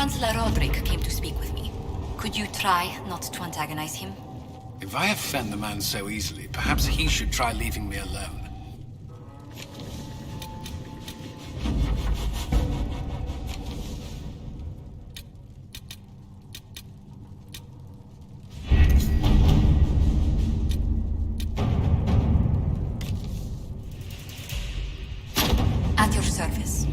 Chancellor Roderick came to speak with me. Could you try not to antagonize him? If I offend the man so easily, perhaps he should try leaving me alone. At your service.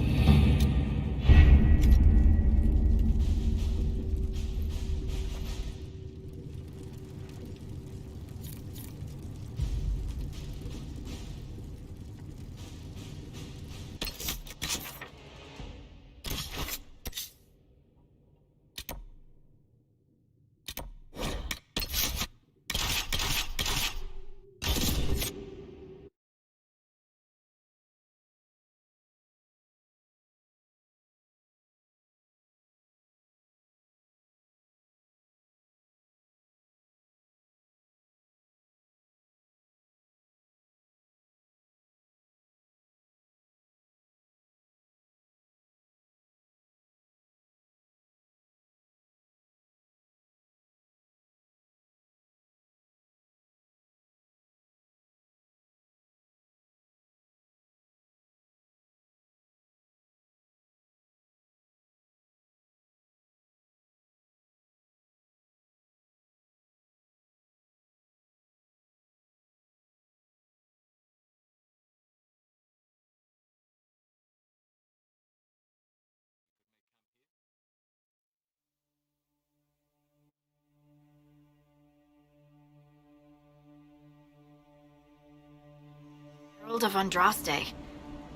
Herald of Andraste.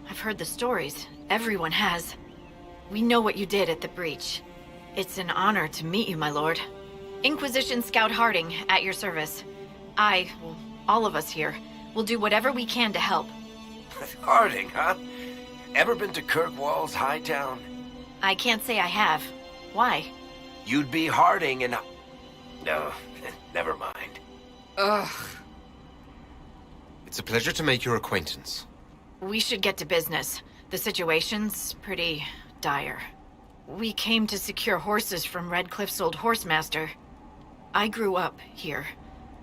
I've heard the stories. Everyone has. We know what you did at the breach. It's an honor to meet you, my lord. Inquisition Scout Harding, at your service. Well, all of us here, will do whatever we can to help. Harding, huh? Ever been to Kirkwall's Hightown? I can't say I have. Why? You'd be Harding and... No, never mind. Ugh. It's a pleasure to make your acquaintance. We should get to business. The situation's pretty dire. We came to secure horses from Redcliffe's old horsemaster. I grew up here,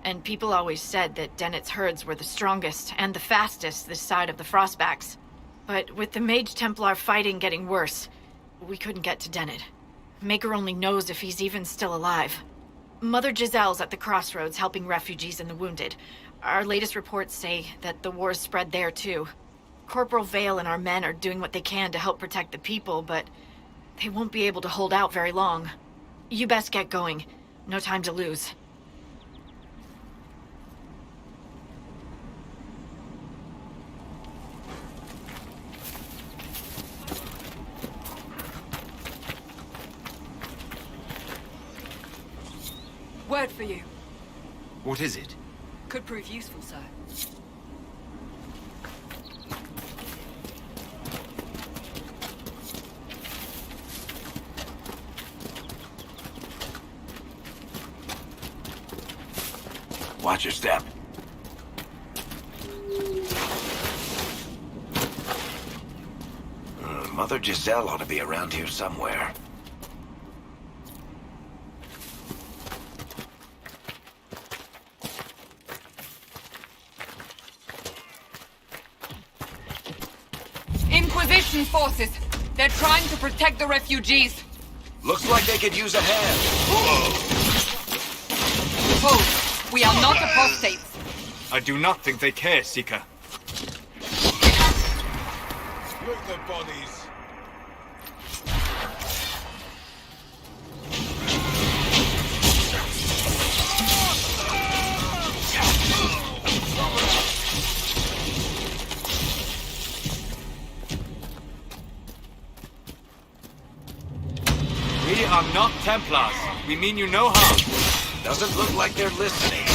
and people always said that Dennett's herds were the strongest and the fastest this side of the Frostbacks. But with the Mage Templar fighting getting worse, we couldn't get to Dennett. Maker only knows if he's even still alive. Mother Giselle's at the crossroads helping refugees and the wounded. Our latest reports say that the war's spread there too. Corporal Vale and our men are doing what they can to help protect the people, but they won't be able to hold out very long. You best get going. No time to lose. Word for you. What is it? Could prove useful, sir. Watch your step. Mother Giselle ought to be around here somewhere. Inquisition forces! They're trying to protect the refugees! Looks like they could use a hand. Hold! We are not apostates! I do not think they care, Seeker. Loot the bodies. We are not Templars. We mean you no harm. Doesn't look like they're listening.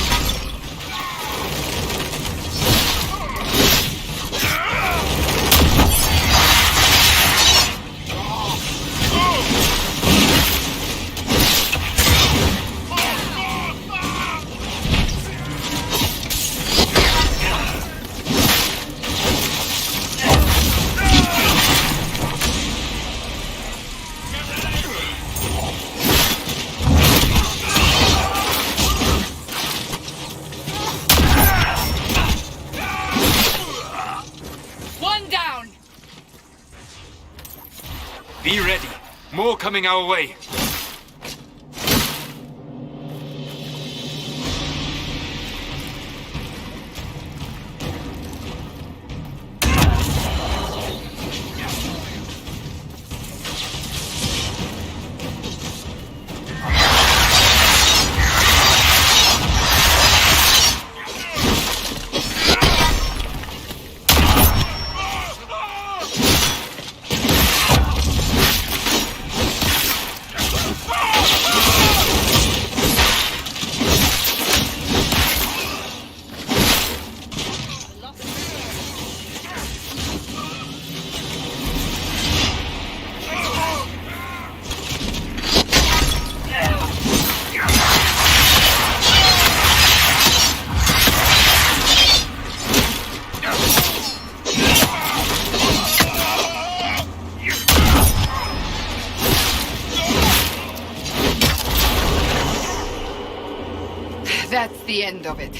Be ready. More coming our way. That's the end of it.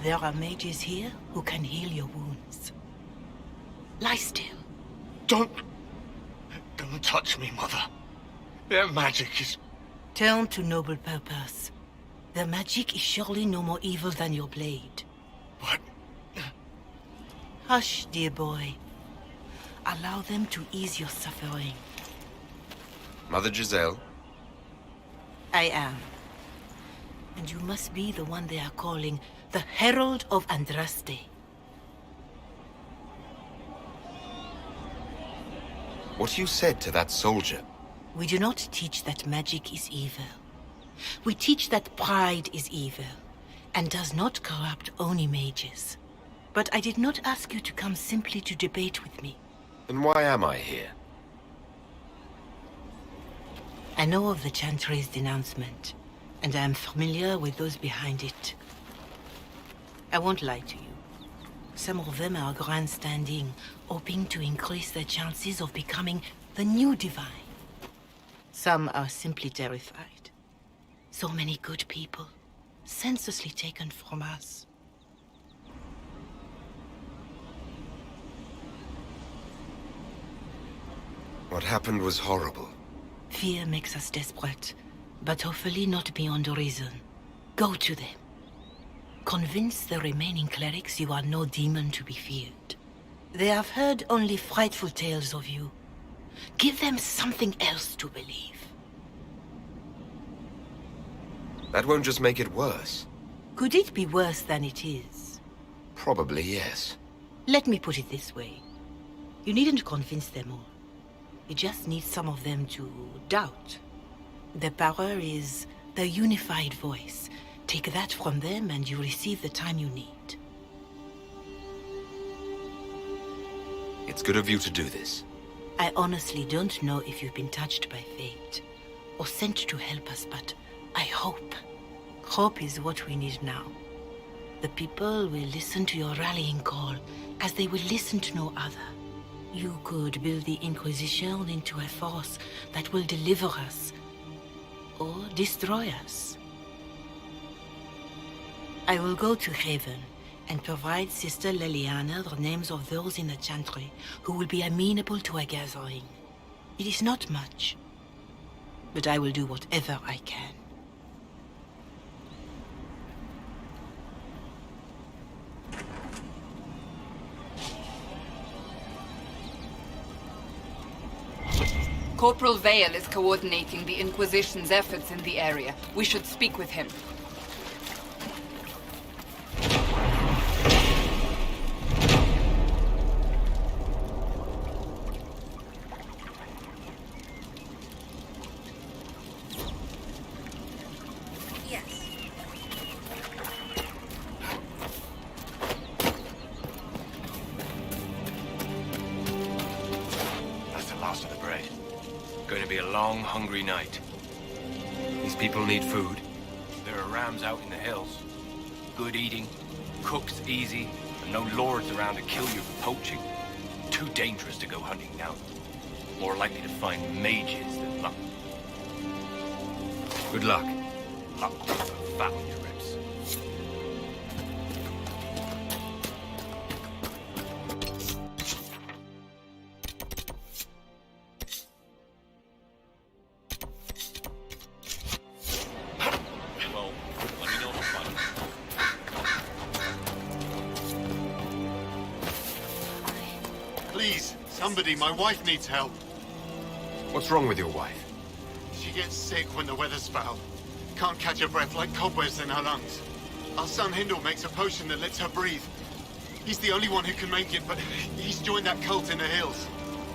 There are mages here who can heal your wounds. Lie still. Don't touch me, Mother. Their magic is... Turn to noble purpose. Their magic is surely no more evil than your blade. What? Hush, dear boy. Allow them to ease your suffering. Mother Giselle? I am. And you must be the one they are calling the Herald of Andraste. What you said to that soldier? We do not teach that magic is evil. We teach that pride is evil, and does not corrupt only mages. But I did not ask you to come simply to debate with me. Then why am I here? I know of the Chantry's denouncement, and I am familiar with those behind it. I won't lie to you. Some of them are grandstanding, hoping to increase their chances of becoming the new divine. Some are simply terrified. So many good people, senselessly taken from us. What happened was horrible. Fear makes us desperate, but hopefully not beyond reason. Go to them. Convince the remaining clerics you are no demon to be feared. They have heard only frightful tales of you. Give them something else to believe. That won't just make it worse. Could it be worse than it is? Probably yes. Let me put it this way. You needn't convince them all. You just need some of them to doubt. Their power is their unified voice. Take that from them and you receive the time you need. It's good of you to do this. I honestly don't know if you've been touched by fate or sent to help us, but I hope. Hope is what we need now. The people will listen to your rallying call as they will listen to no other. You could build the Inquisition into a force that will deliver us or destroy us. I will go to Haven and provide Sister Leliana the names of those in the Chantry who will be amenable to a gathering. It is not much, but I will do whatever I can. Corporal Vale is coordinating the Inquisition's efforts in the area. We should speak with him. long, hungry night. These people need food. There are rams out in the hills. Good eating, cooked easy, and no lords around to kill you for poaching. Too dangerous to go hunting now. More likely to find mages than luck. Good luck. Luck to fat on your ribs. Well, let me know how fun. Please, somebody, my wife needs help. What's wrong with your wife? She gets sick when the weather's foul. Can't catch her breath like cobwebs in her lungs. Our son Hindle makes a potion that lets her breathe. He's the only one who can make it, but he's joined that cult in the hills.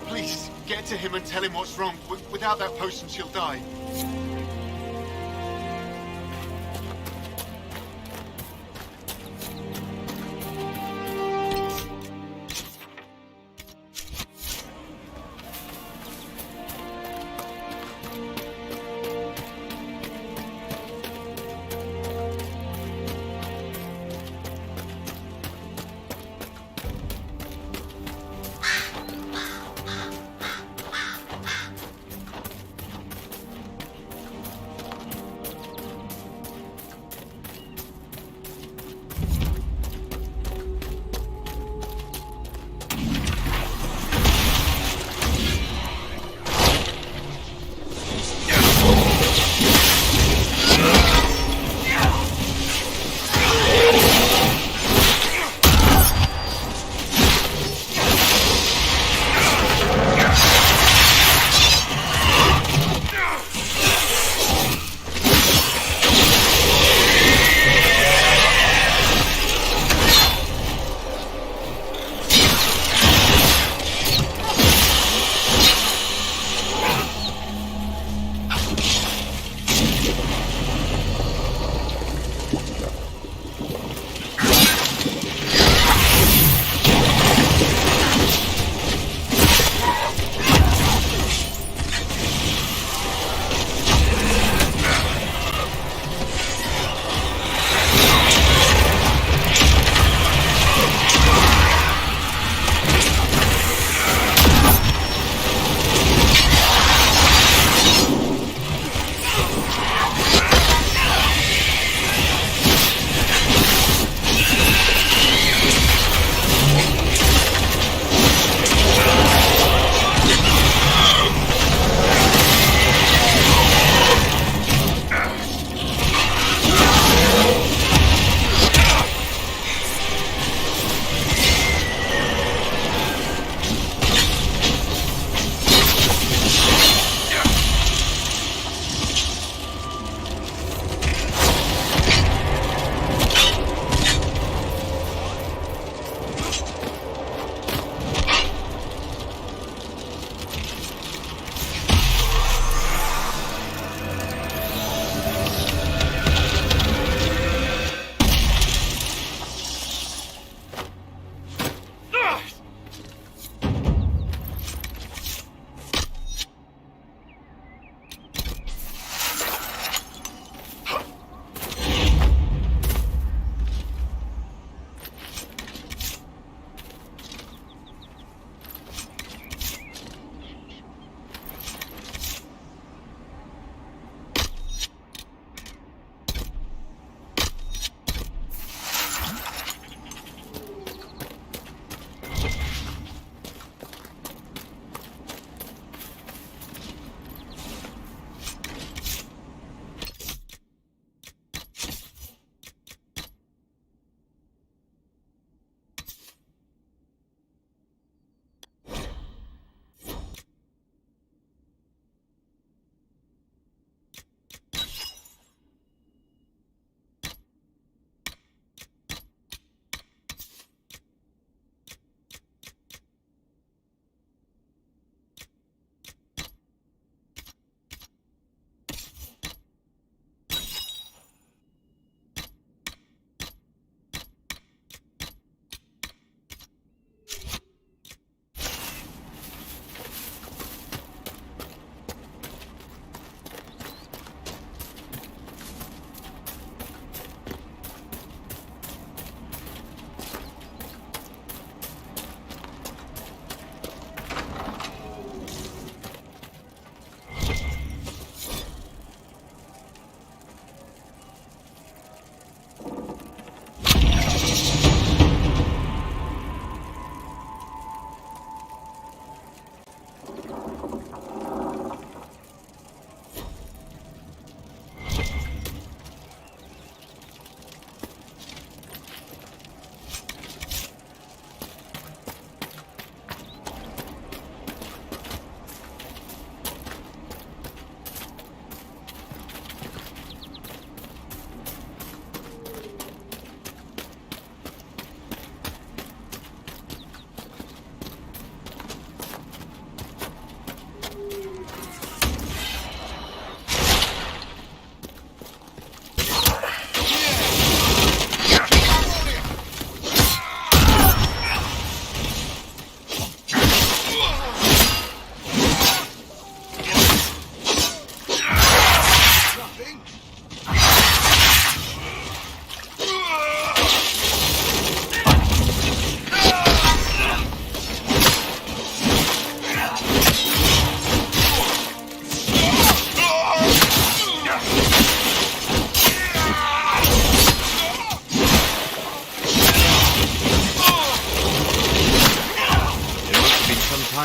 Please, get to him and tell him what's wrong. Without that potion, she'll die.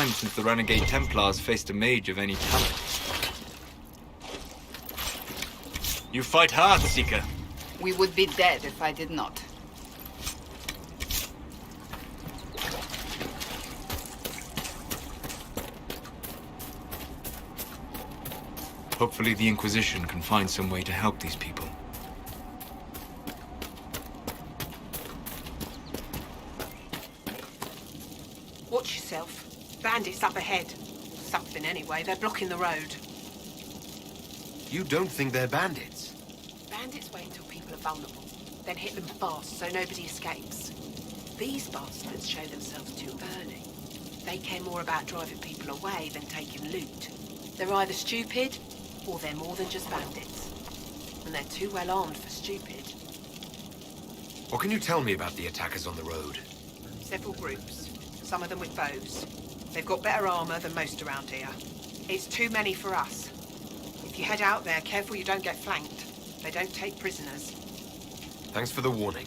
time since the renegade Templars faced a mage of any talent. You fight hard, Seeker. We would be dead if I did not. Hopefully the Inquisition can find some way to help these people. Watch yourself. Bandits up ahead. Something anyway, they're blocking the road. You don't think they're bandits? Bandits wait until people are vulnerable, then hit them fast so nobody escapes. These bastards show themselves too early. They care more about driving people away than taking loot. They're either stupid, or they're more than just bandits. And they're too well armed for stupid. What can you tell me about the attackers on the road? Several groups, some of them with bows. They've got better armor than most around here. It's too many for us. If you head out there, careful you don't get flanked. They don't take prisoners. Thanks for the warning.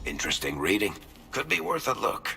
Interesting reading. Could be worth a look.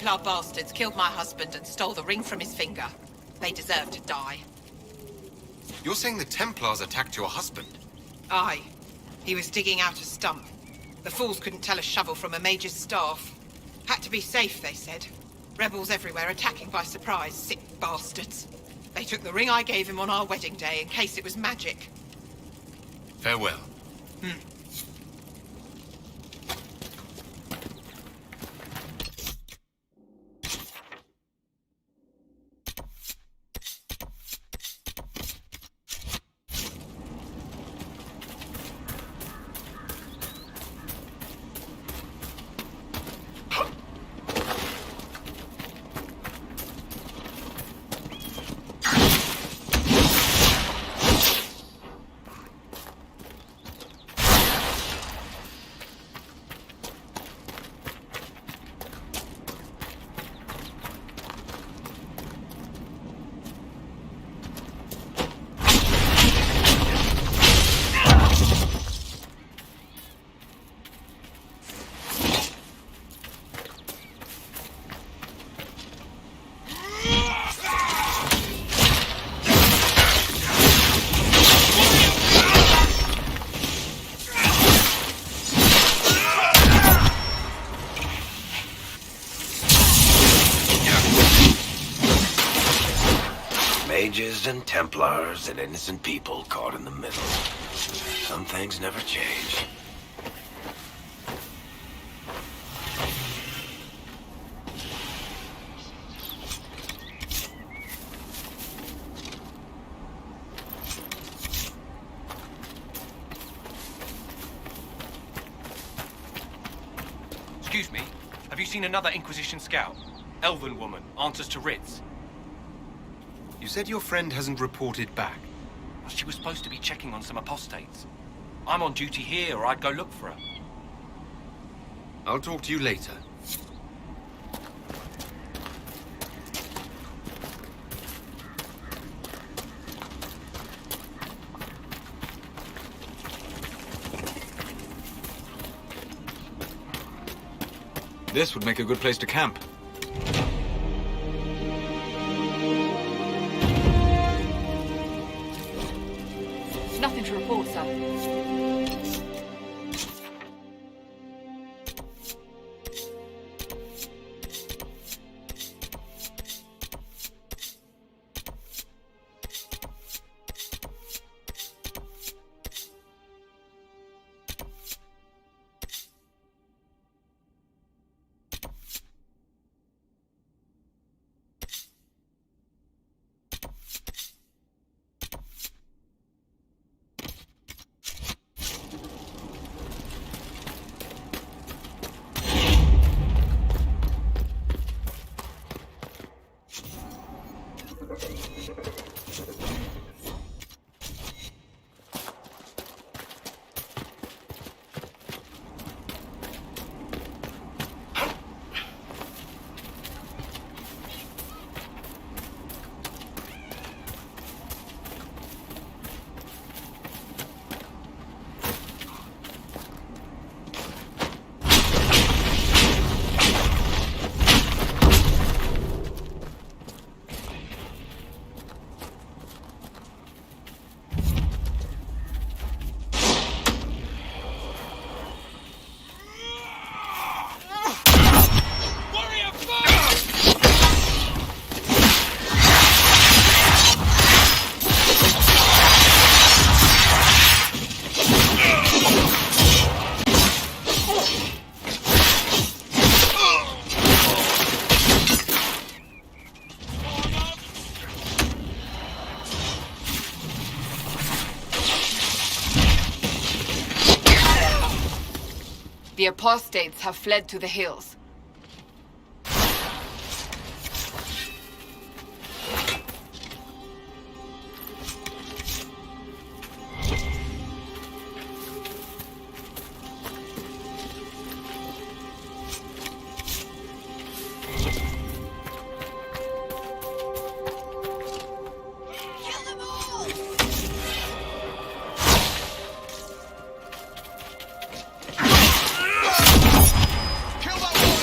Templar bastards killed my husband and stole the ring from his finger. They deserve to die. You're saying the Templars attacked your husband? Aye. He was digging out a stump. The fools couldn't tell a shovel from a major's staff. Had to be safe, they said. Rebels everywhere attacking by surprise, sick bastards. They took the ring I gave him on our wedding day in case it was magic. Farewell. Mages and Templars and innocent people caught in the middle. Some things never change. Excuse me, have you seen another Inquisition scout? Elven woman, answers to writs. You said your friend hasn't reported back. She was supposed to be checking on some apostates. I'm on duty here, or I'd go look for her. I'll talk to you later. This would make a good place to camp. Nothing to report, sir. The apostates have fled to the hills. Kill that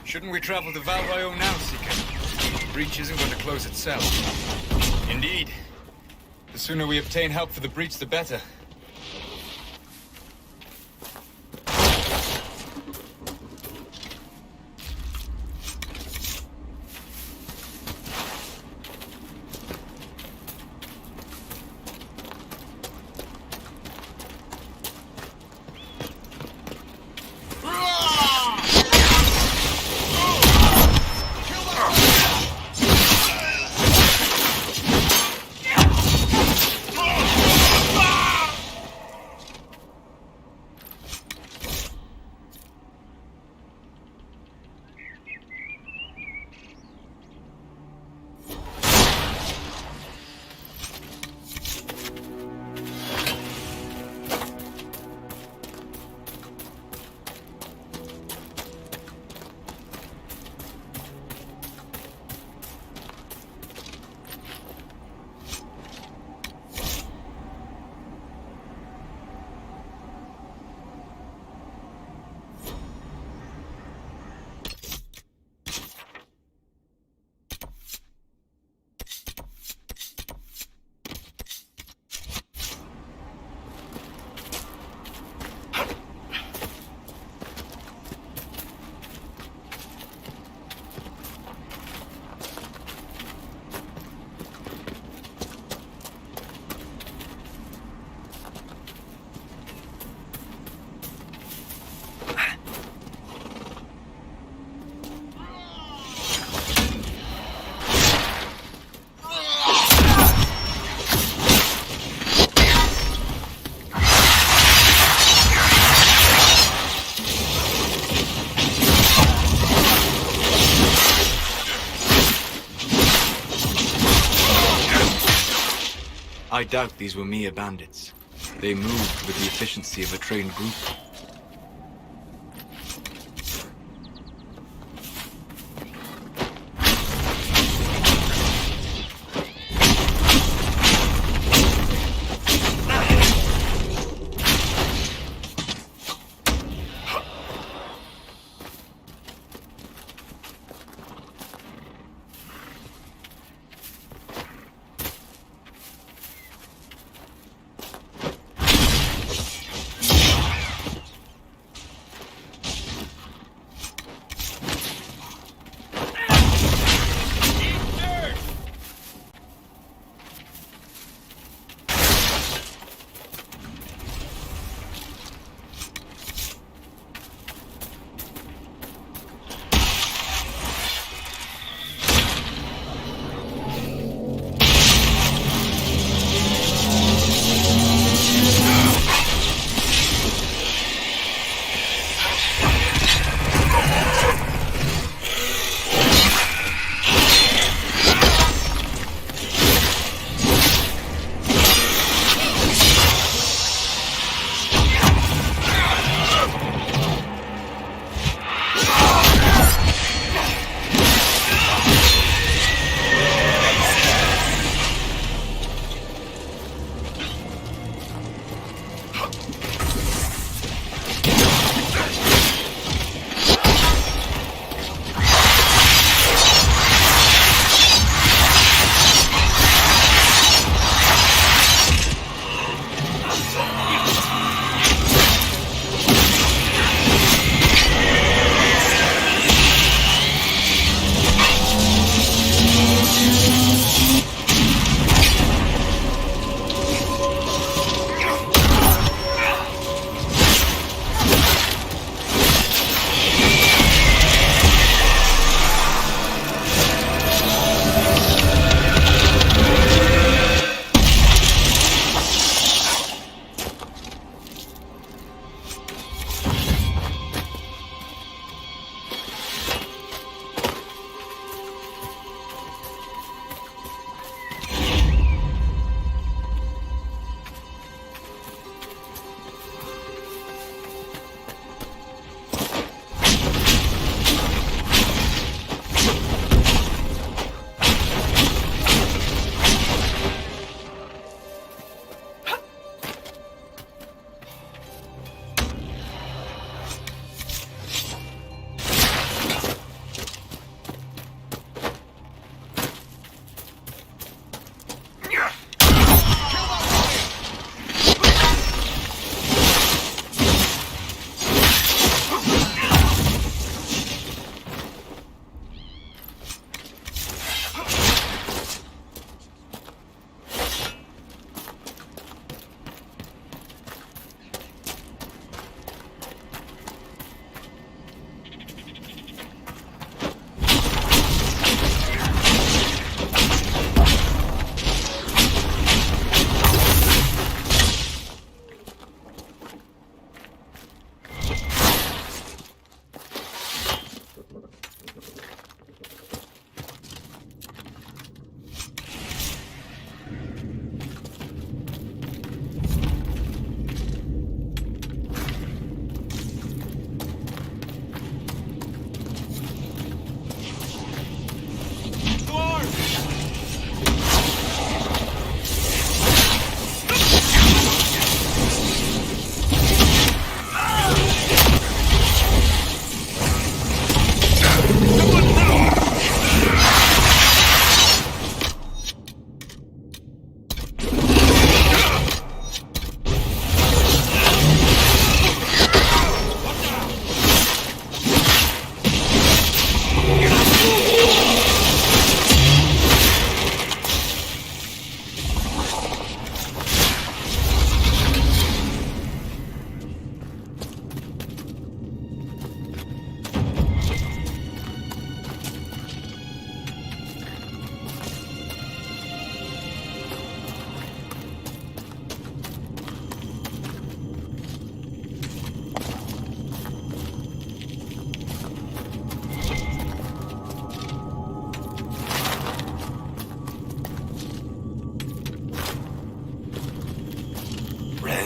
Shouldn't we travel to Valvayo now, Seeker? The breach isn't going to close itself. Indeed. The sooner we obtain help for the breach, the better. I doubt these were mere bandits. They moved with the efficiency of a trained group.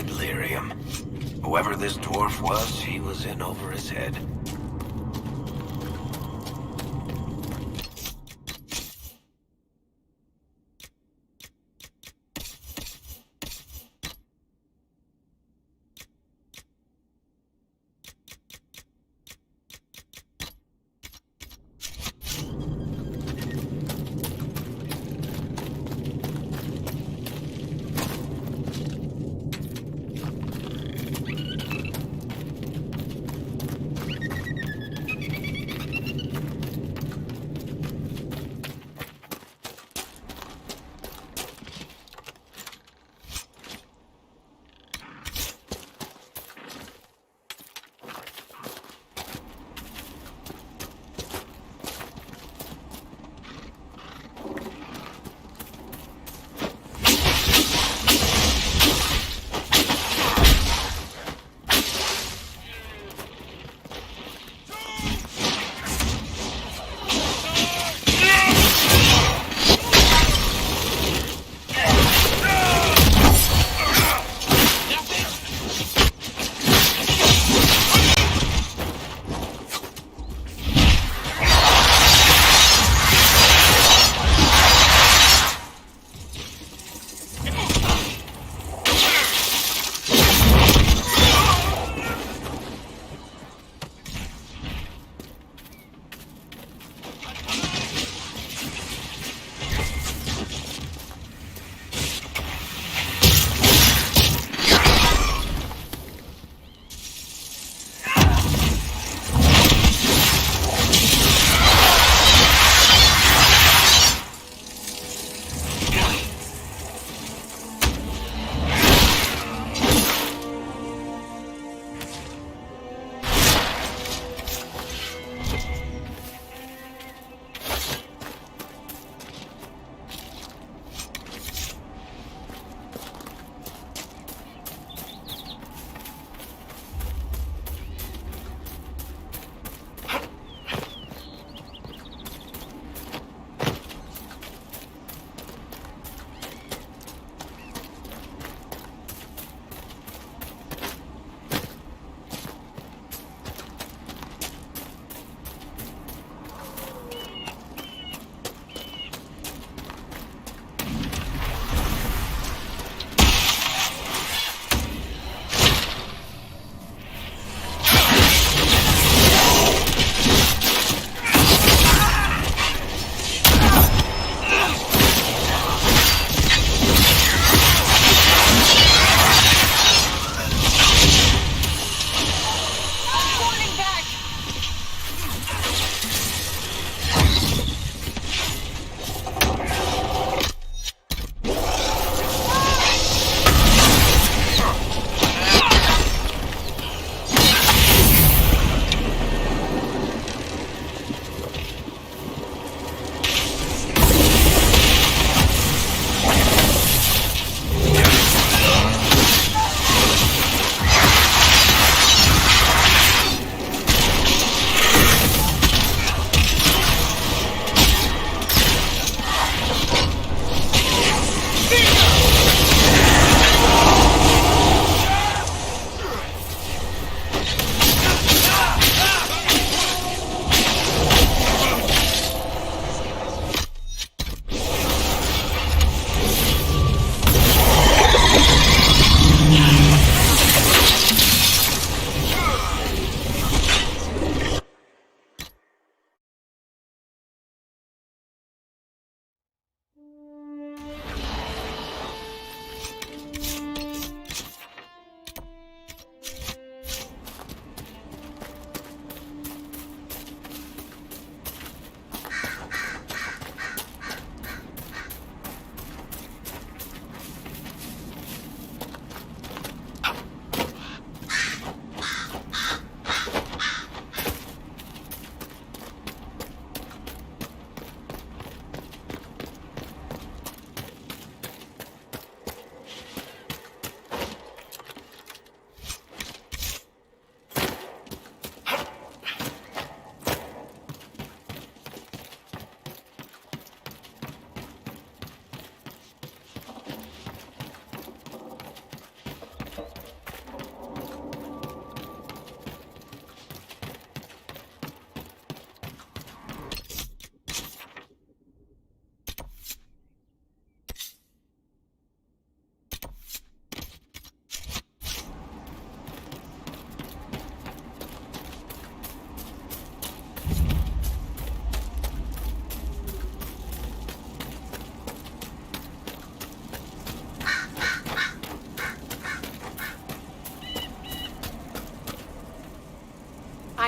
red lyrium. Whoever this dwarf was, he was in over his head.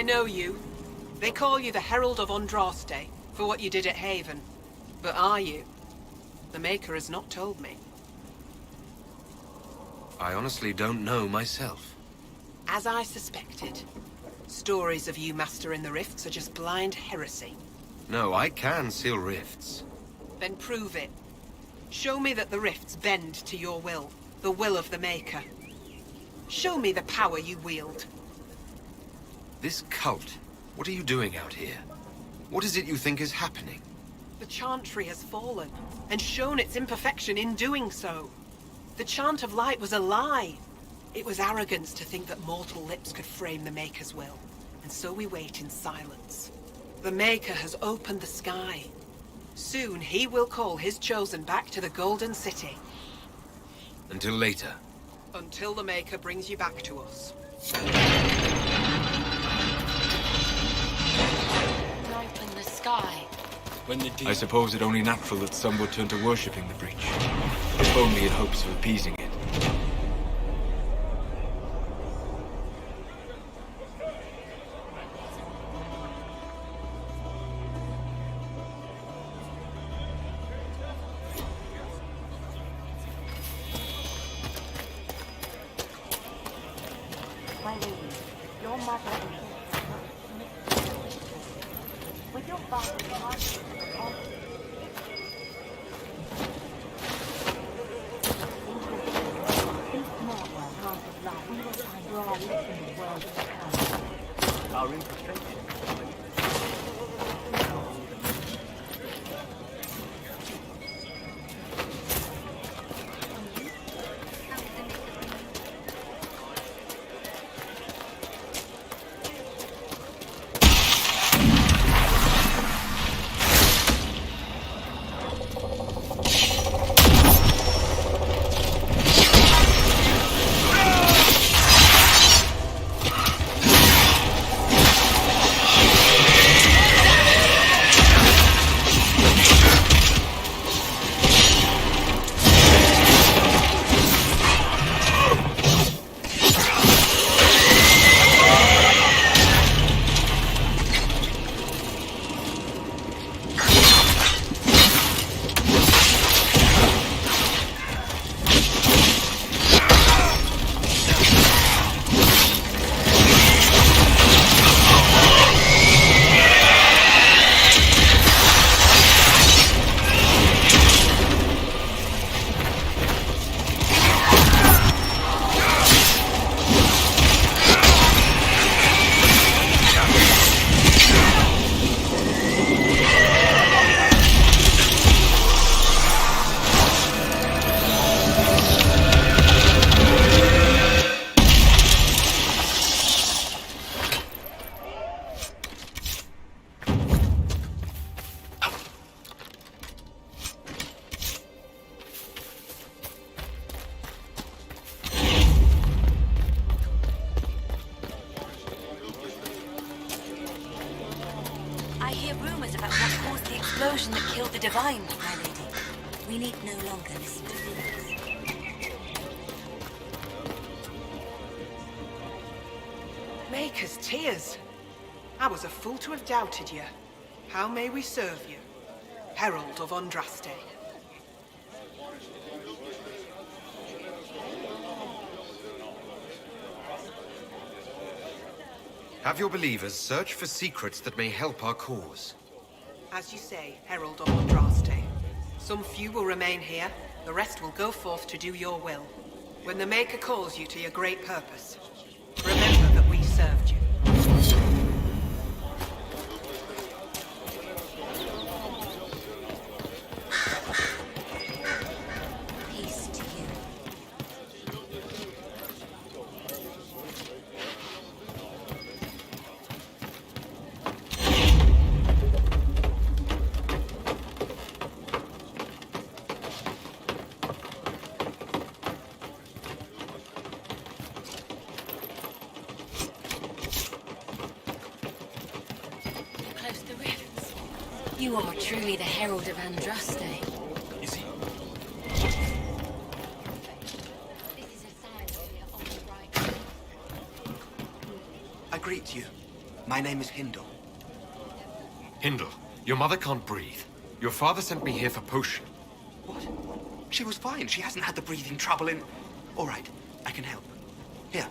know you. They call you the Herald of Andraste for what you did at Haven. But are you? The Maker has not told me. I honestly don't know myself. As I suspected. Stories of you mastering the rifts are just blind heresy. No, I can seal rifts. Then prove it. Show me that the rifts bend to your will, the will of the Maker. Show me the power you wield. This cult, what are you doing out here? What is it you think is happening? The Chantry has fallen, and shown its imperfection in doing so. The Chant of Light was a lie. It was arrogance to think that mortal lips could frame the Maker's will, and so we wait in silence. The Maker has opened the sky. Soon he will call his chosen back to the Golden City. Until later. Until the Maker brings you back to us. Open the sky. When the I suppose it only natural that some would turn to worshipping the breach. If only in hopes of appeasing it. My lady, your mother with your father's heart think not while half of life we will find your lips in the world to come. Our imperfection. explosion that killed the Divine, my lady. We need no longer listen to rumors. Maker's tears. I was a fool to have doubted you. How may we serve you? Herald of Andraste. Have your believers search for secrets that may help our cause. As you say, Herald of Andraste. Some few will remain here, the rest will go forth to do your will. When the Maker calls you to your great purpose, remember that we served you. Peace to you. You are truly the Herald of Andraste. Is he? I greet you. My name is Hindle. Hindle, your mother can't breathe. Your father sent me here for potion. What? She was fine. She hasn't had the breathing trouble in... All right, I can help. Here,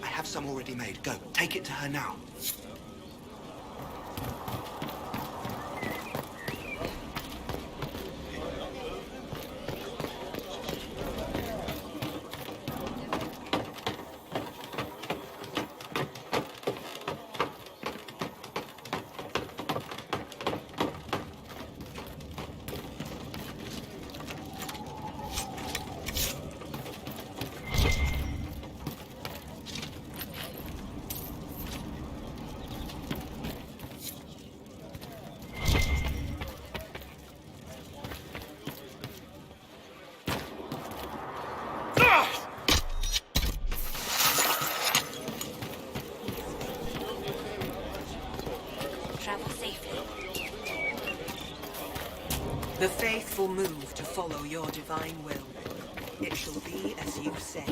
I have some already made. Go, take it to her now. Travel safely. The faithful move to follow your divine will. It shall be as you say.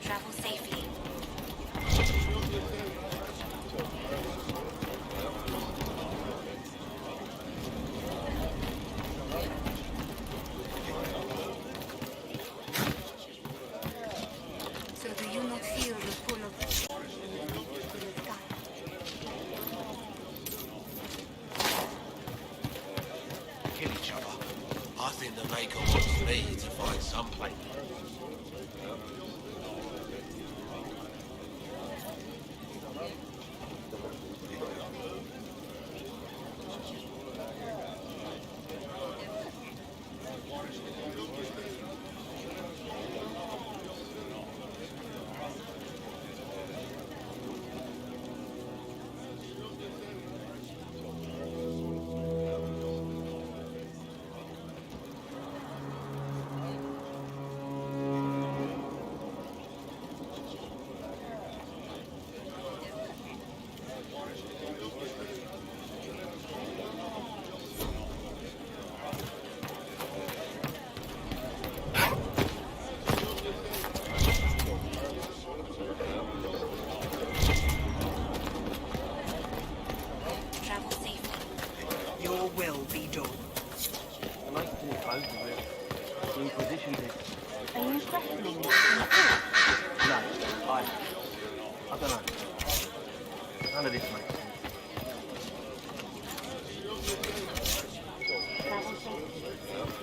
Travel safely. So do you not feel the pull of the sky? Kill each other. I think the Maker wants me to find some place. Travel safely. Your will be done. The nice thing about the Inquisition did. Are you questioning No, I don't know. None of this makes sense. travel safely?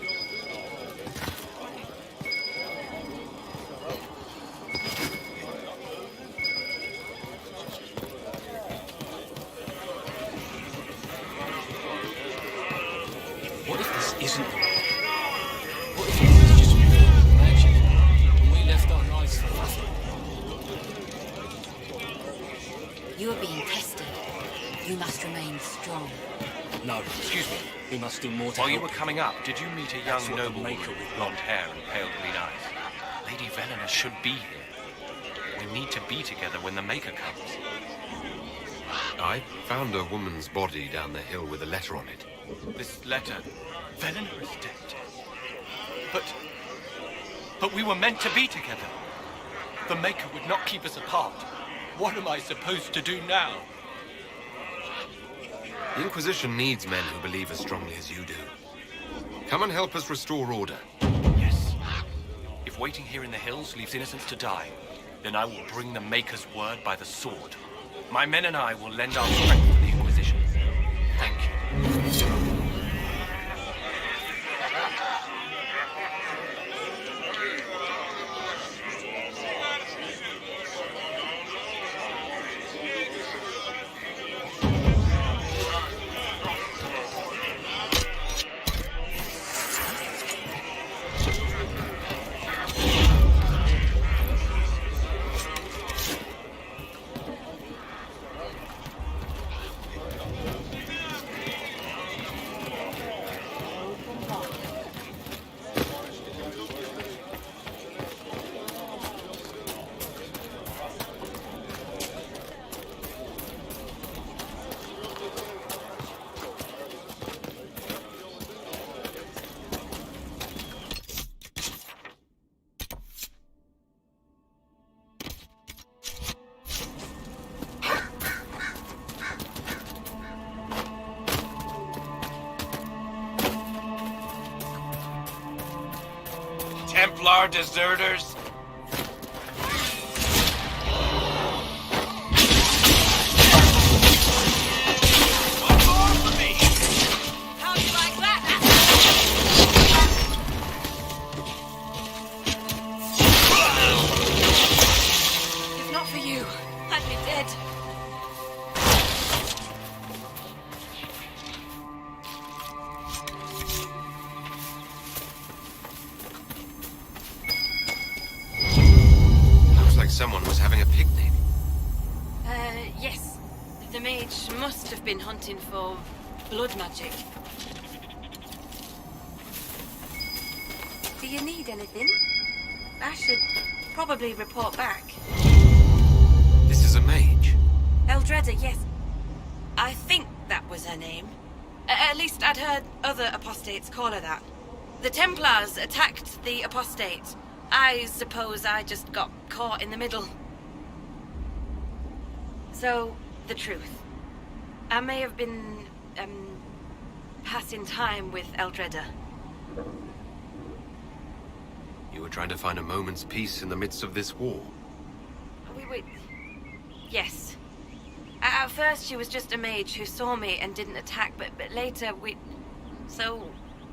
What if this isn't the way? What if it was just magic and we left our lives for nothing? You are being tested. You must remain strong. No, excuse me. We must do more to While you help were coming up, did you meet a That's young what the noble Maker with would blonde hair and pale green eyes? Lady Velena should be here. We need to be together when the Maker comes. I found a woman's body down the hill with a letter on it. This letter... Velena is dead. But we were meant to be together. The Maker would not keep us apart. What am I supposed to do now? The Inquisition needs men who believe as strongly as you do. Come and help us restore order. Yes. If waiting here in the hills leaves innocents to die, then I will bring the Maker's word by the sword. My men and I will lend our strength to the Inquisition. Thank you. Templar deserters? How do you like that? If not for you, I'd be dead. Looks like someone was having a picnic. Yes. The mage must have been hunting for blood magic. Do you need anything? I should probably report back. This is a mage. Eldreda, yes. I think that was her name. At least I'd heard other apostates call her that. The Templars attacked the apostate. I suppose I just got caught in the middle. So, the truth. I may have been, passing time with Eldreda. You were trying to find a moment's peace in the midst of this war. We yes. At first, she was just a mage who saw me and didn't attack, but later we... So,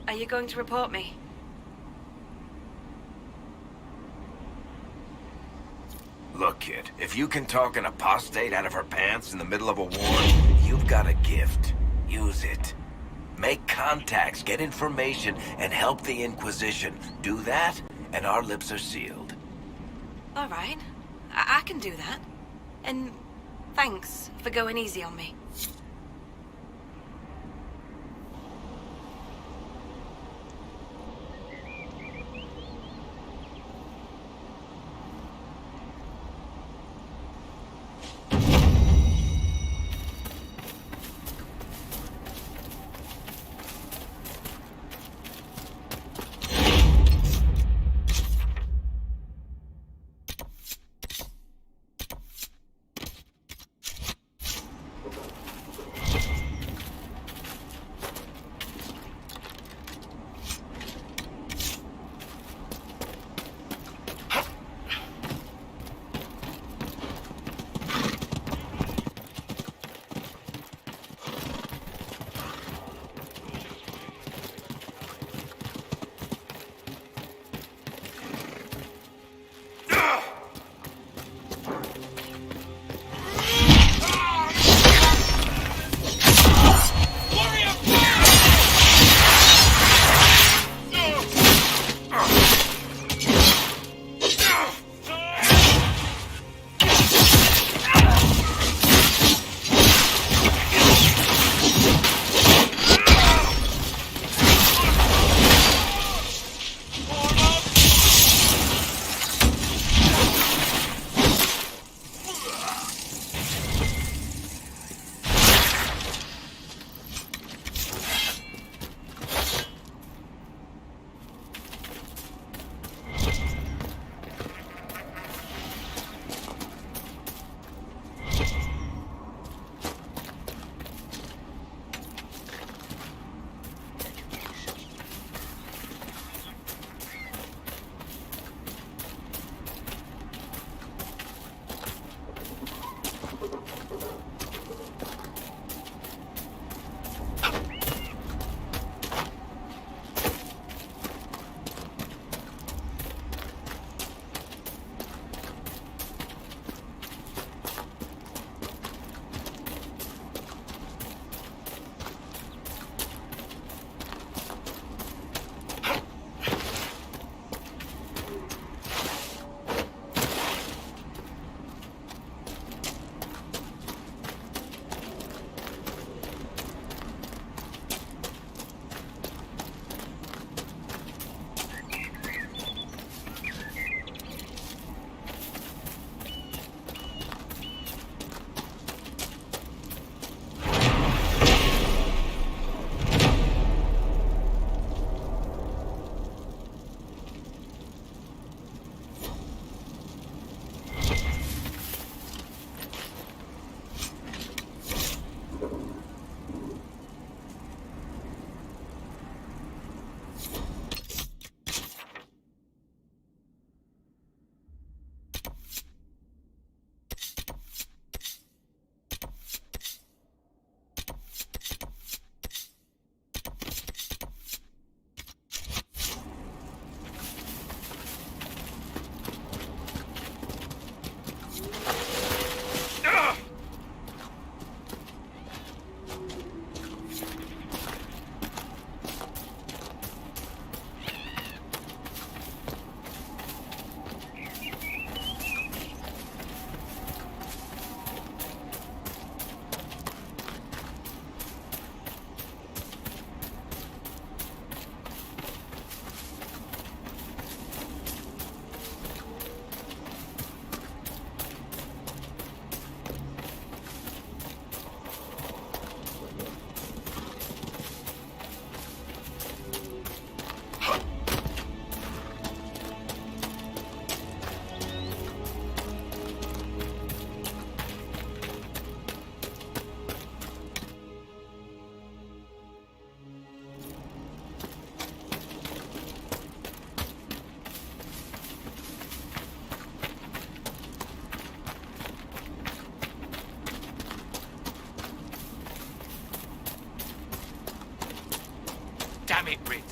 are you going to report me? Look, kid, if you can talk an apostate out of her pants in the middle of a war, you've got a gift. Use it. Make contacts, get information, and help the Inquisition. Do that, and our lips are sealed. All right. I can do that. And thanks for going easy on me.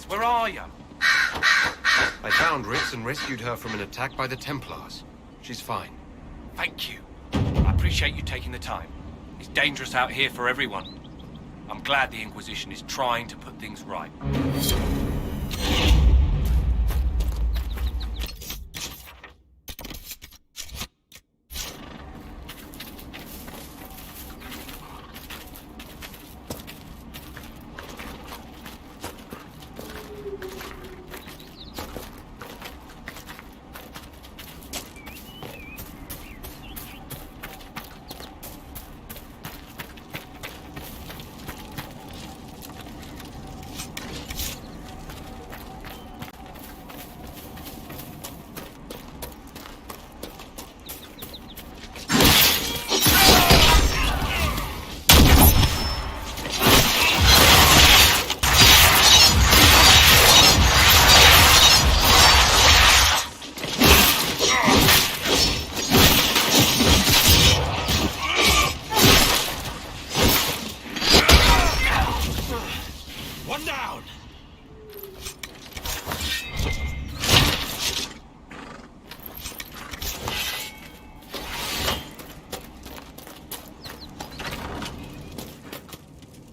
Where are you? I found Ritz and rescued her from an attack by the Templars. She's fine. Thank you. I appreciate you taking the time. It's dangerous out here for everyone. I'm glad the Inquisition is trying to put things right.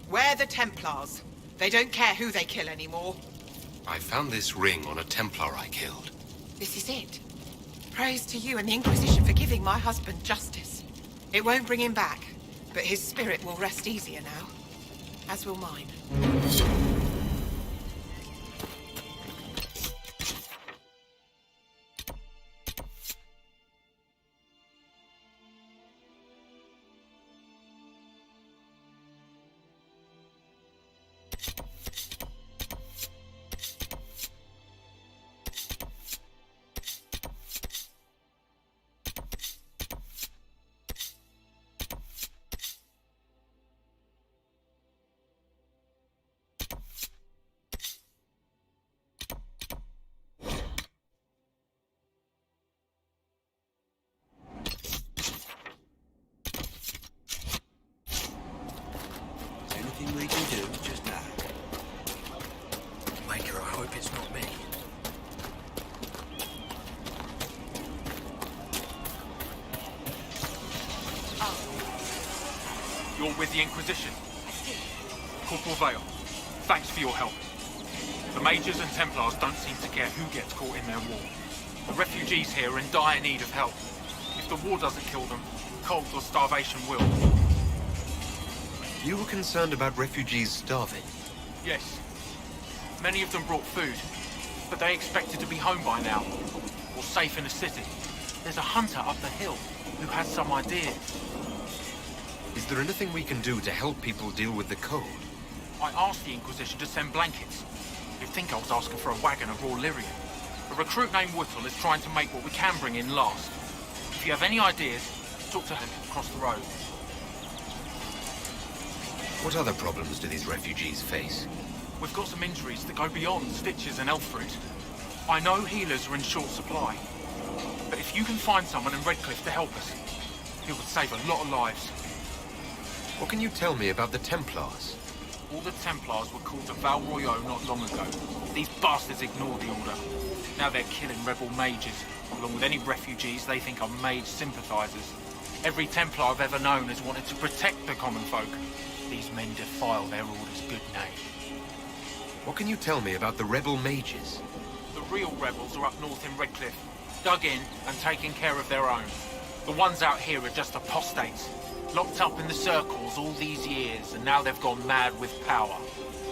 We're the Templars. They don't care who they kill anymore. I found this ring on a Templar I killed. This is it. Praise to you and the Inquisition for giving my husband justice. It won't bring him back, but his spirit will rest easier now. As will mine. Anything we can do, just now. Maker, I hope it's not me. You're with the Inquisition? Corporal Vale, thanks for your help. The Mages and Templars don't seem to care who gets caught in their war. The refugees here are in dire need of help. If the war doesn't kill them, cold or starvation will. You were concerned about refugees starving? Yes. Many of them brought food, but they expected to be home by now, or safe in a city. There's a hunter up the hill who has some ideas. Is there anything we can do to help people deal with the cold? I asked the Inquisition to send blankets. You'd think I was asking for a wagon of raw lyrium. A recruit named Whittle is trying to make what we can bring in last. If you have any ideas, talk to him across the road. What other problems do these refugees face? We've got some injuries that go beyond stitches and elf fruit. I know healers are in short supply, but if you can find someone in Redcliffe to help us, it would save a lot of lives. What can you tell me about the Templars? All the Templars were called to Val Royeaux not long ago. These bastards ignored the order. Now they're killing rebel mages, along with any refugees they think are mage sympathizers. Every Templar I've ever known has wanted to protect the common folk. These men defile their order's good name. What can you tell me about the rebel mages? The real rebels are up north in Redcliffe, dug in and taking care of their own. The ones out here are just apostates, locked up in the circles all these years, and now they've gone mad with power.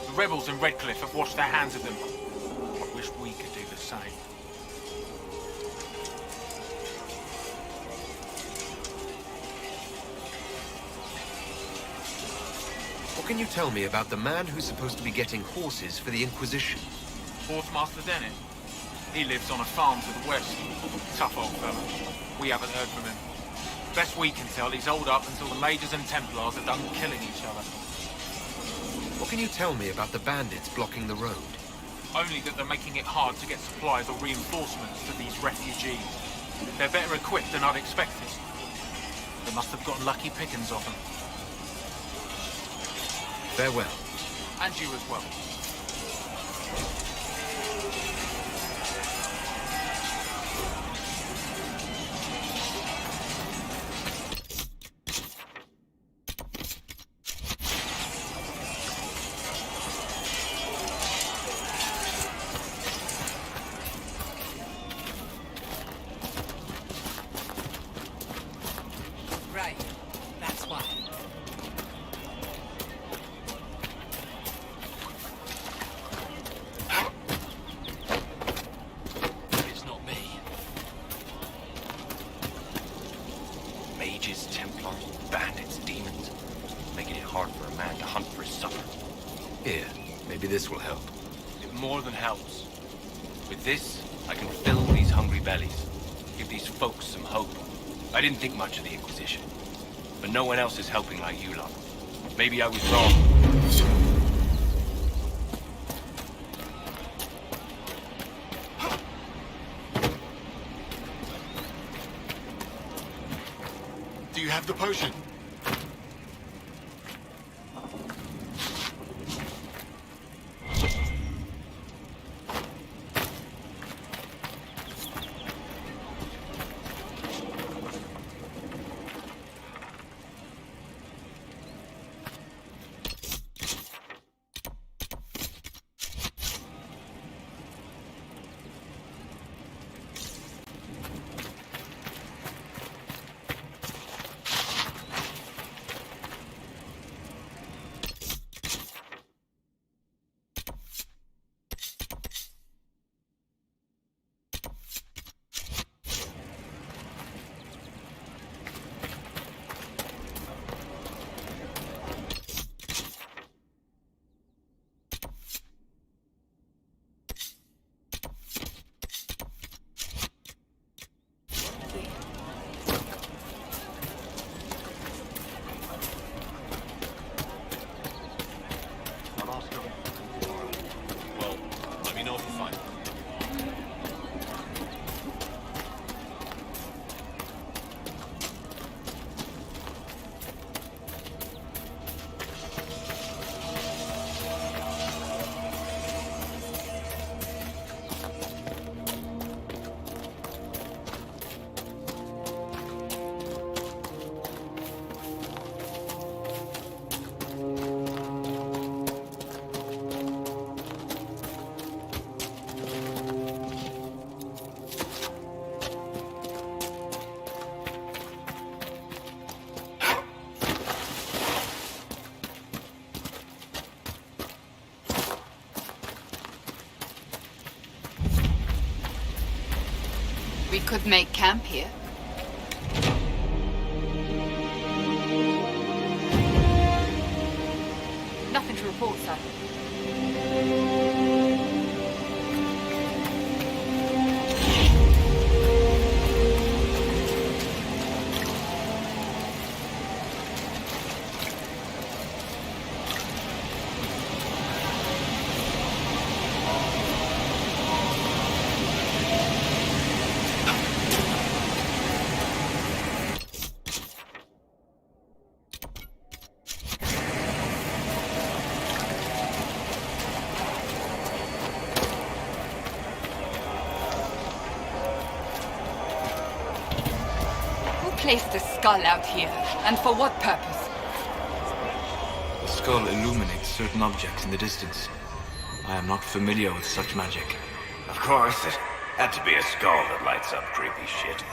The rebels in Redcliffe have washed their hands of them. I wish we could do the same. What can you tell me about the man who's supposed to be getting horses for the Inquisition? Horsemaster Dennett. He lives on a farm to the west. Tough old fella. We haven't heard from him. Best we can tell, he's holed up until the Mages and Templars are done killing each other. What can you tell me about the bandits blocking the road? Only that they're making it hard to get supplies or reinforcements to these refugees. They're better equipped than I'd expected. They must have gotten lucky pickings of them. Farewell. And you as well. hard for a man to hunt for his supper. Here, maybe this will help. It more than helps. With this, I can fill these hungry bellies. Give these folks some hope. I didn't think much of the Inquisition. But no one else is helping like you lot. Maybe I was wrong. Do you have the potion? Well, let me know if you find it. We could make camp here. Nothing to report, sir. Placed a skull out here, and for what purpose? The skull illuminates certain objects in the distance. I am not familiar with such magic. Of course, it had to be a skull that lights up creepy shit.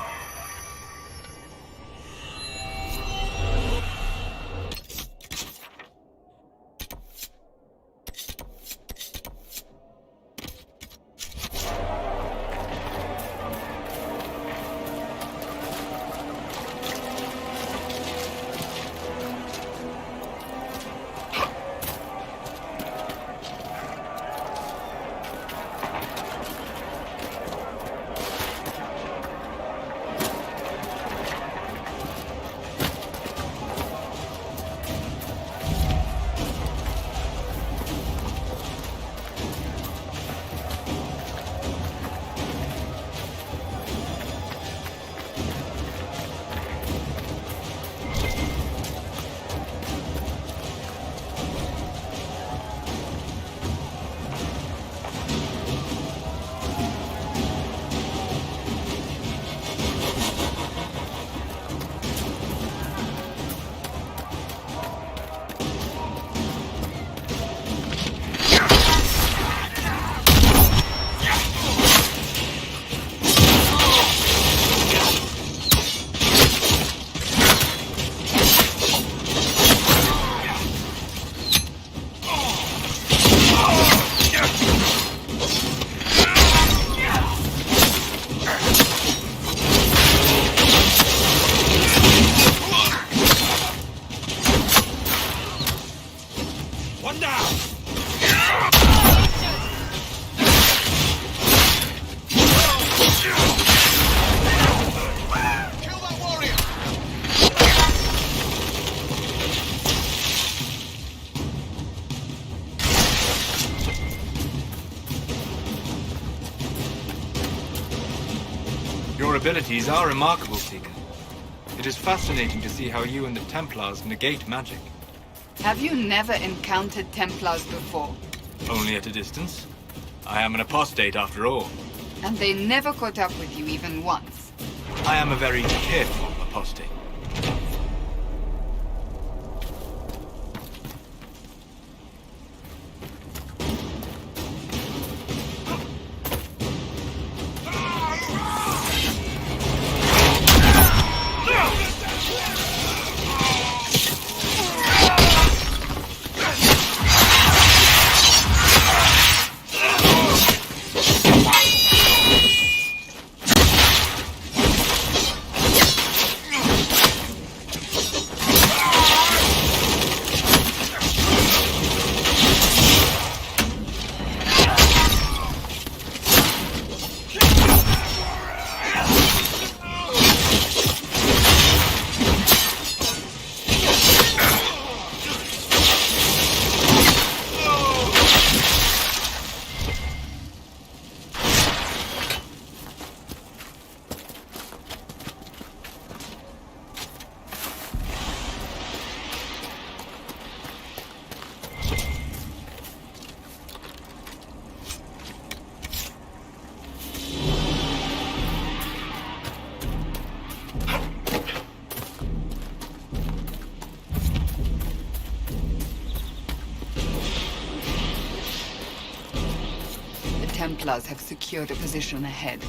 One down! Kill that warrior! Your abilities are remarkable, Seeker. It is fascinating to see how you and the Templars negate magic. Have you never encountered Templars before? Only at a distance. I am an apostate after all. And they never caught up with you even once? I am a very careful apostate. Templars have secured a position ahead.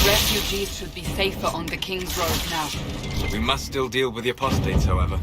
Refugees should be safer on the King's Road now. We must still deal with the apostates, however.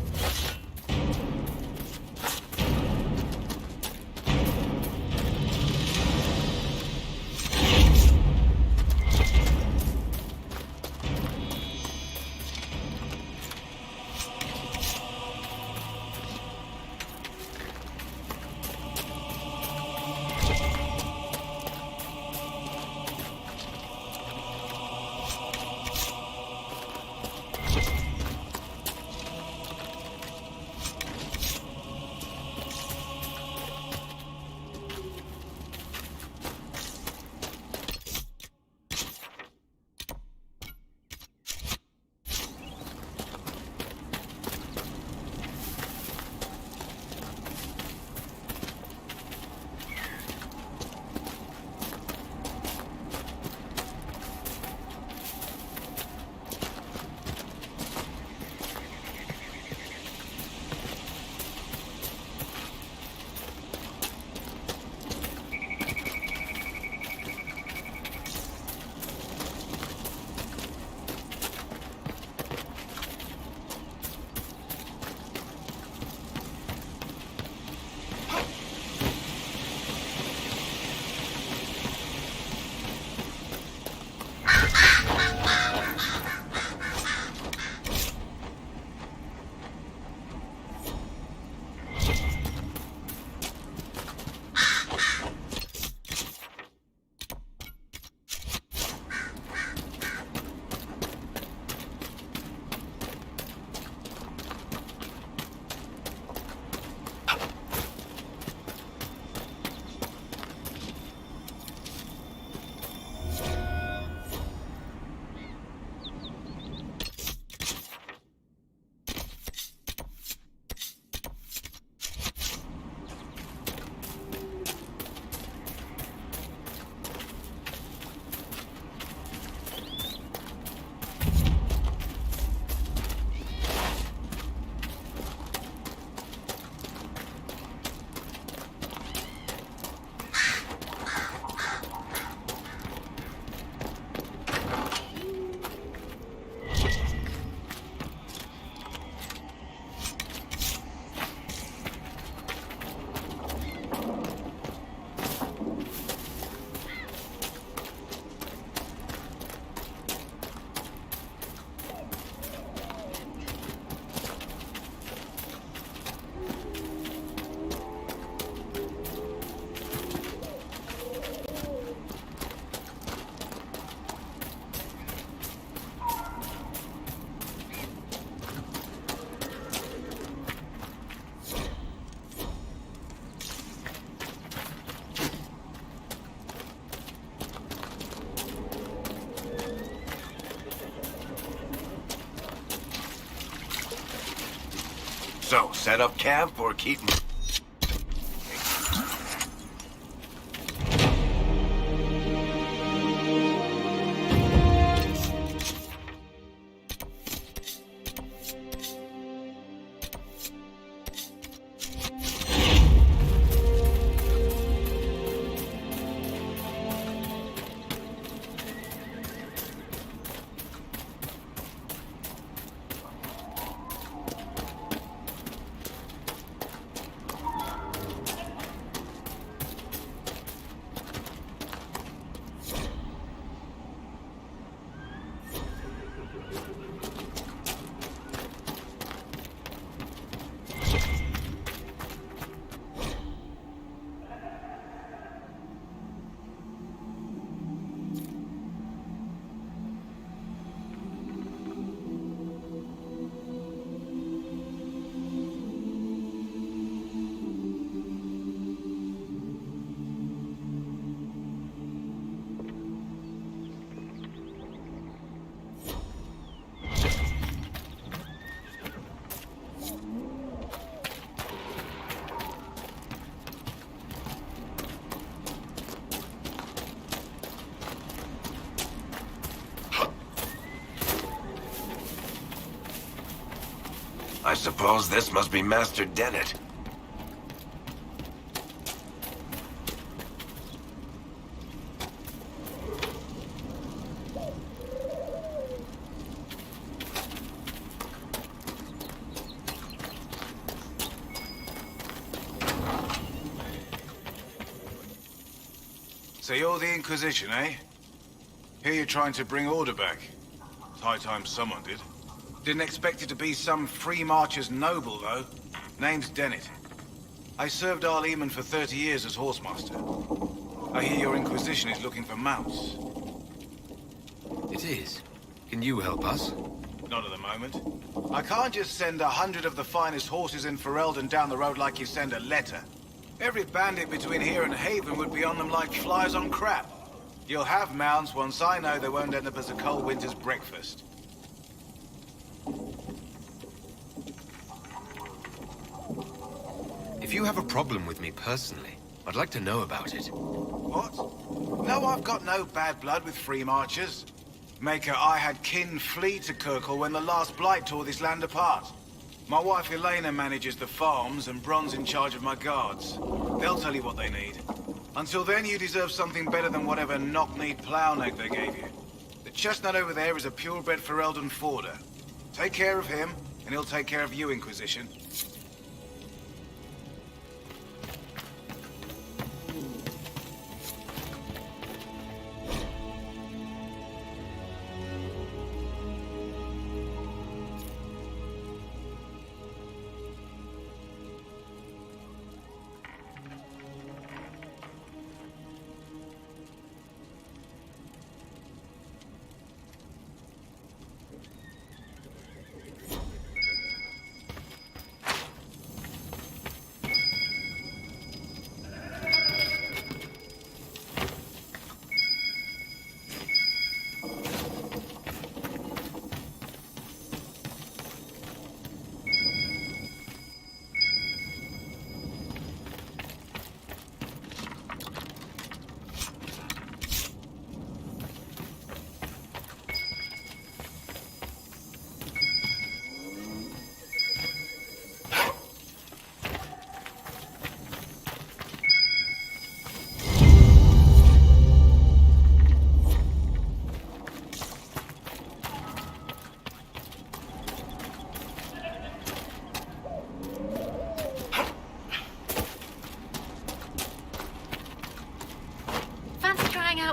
Set up camp or keep... I suppose this must be Master Dennett. So you're the Inquisition, eh? Here you're trying to bring order back. It's high time someone did. Didn't expect it to be some free marcher's noble, though. Name's Dennett. I served Arl Eamon for 30 years as horsemaster. I hear your Inquisition is looking for mounts. It is. Can you help us? Not at the moment. I can't just send 100 of the finest horses in Ferelden down the road like you send a letter. Every bandit between here and Haven would be on them like flies on crap. You'll have mounts once I know they won't end up as a cold winter's breakfast. If you have a problem with me personally, I'd like to know about it. What? No, I've got no bad blood with free marchers. Maker, I had kin flee to Kirkle when the last blight tore this land apart. My wife Elena manages the farms and Bron's in charge of my guards. They'll tell you what they need. Until then, you deserve something better than whatever knock-kneed plow neck they gave you. The chestnut over there is a purebred Ferelden forder. Take care of him, and he'll take care of you, Inquisition.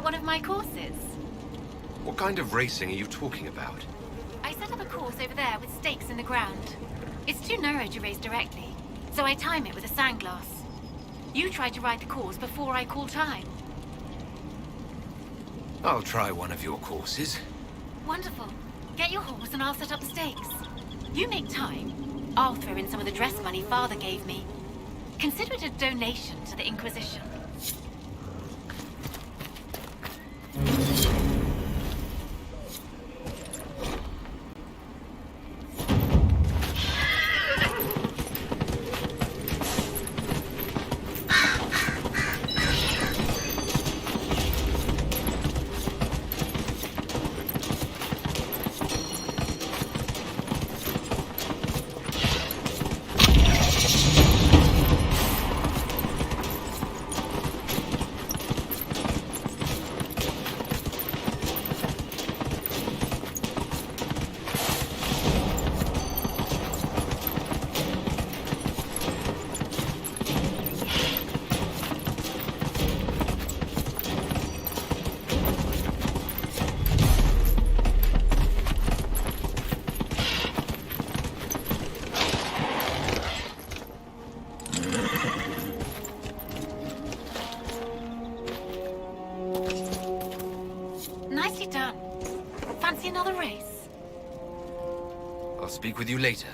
One of my courses. What kind of racing are you talking about? I set up a course over there with stakes in the ground. It's too narrow to race directly, so I time it with a sandglass. You try to ride the course before I call time. I'll try one of your courses. Wonderful. Get your horse and I'll set up the stakes. You make time, I'll throw in some of the dress money Father gave me. Consider it a donation to the Inquisition. Fancy another race? I'll speak with you later.